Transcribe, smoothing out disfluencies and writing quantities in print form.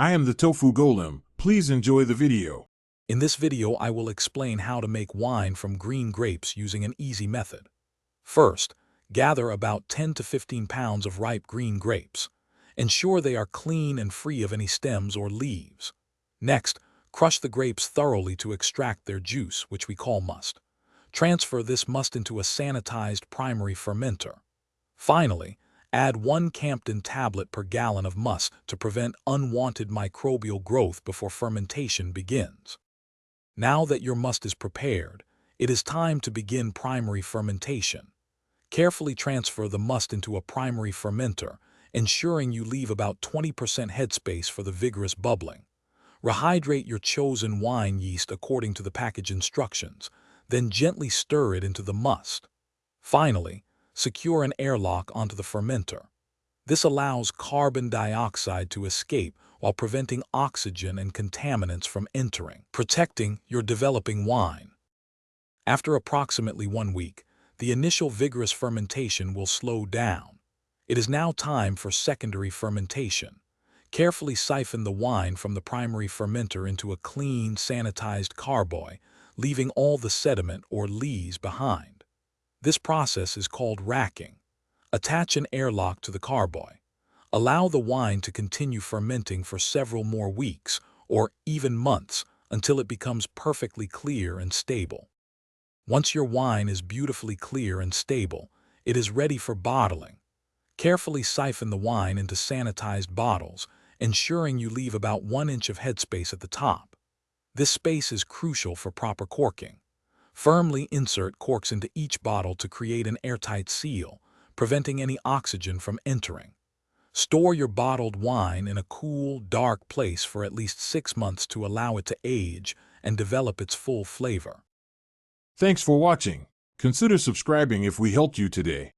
I am the Tofu Golem. Please enjoy the video. In this video, I will explain how to make wine from green grapes using an easy method. First, gather about 10 to 15 pounds of ripe green grapes. Ensure they are clean and free of any stems or leaves. Next, crush the grapes thoroughly to extract their juice, which we call must. Transfer this must into a sanitized primary fermenter. Finally, add 1 Campden tablet per gallon of must to prevent unwanted microbial growth before fermentation begins. Now that your must is prepared, it is time to begin primary fermentation. Carefully transfer the must into a primary fermenter, ensuring you leave about 20% headspace for the vigorous bubbling. Rehydrate your chosen wine yeast according to the package instructions, then gently stir it into the must. Finally, secure an airlock onto the fermenter. This allows carbon dioxide to escape while preventing oxygen and contaminants from entering, protecting your developing wine. After approximately 1 week, the initial vigorous fermentation will slow down. It is now time for secondary fermentation. Carefully siphon the wine from the primary fermenter into a clean, sanitized carboy, leaving all the sediment or lees behind. This process is called racking. Attach an airlock to the carboy. Allow the wine to continue fermenting for several more weeks or even months until it becomes perfectly clear and stable. Once your wine is beautifully clear and stable, it is ready for bottling. Carefully siphon the wine into sanitized bottles, ensuring you leave about 1 inch of headspace at the top. This space is crucial for proper corking. Firmly insert corks into each bottle to create an airtight seal, preventing any oxygen from entering. Store your bottled wine in a cool, dark place for at least 6 months to allow it to age and develop its full flavor. Thanks for watching. Consider subscribing if we helped you today.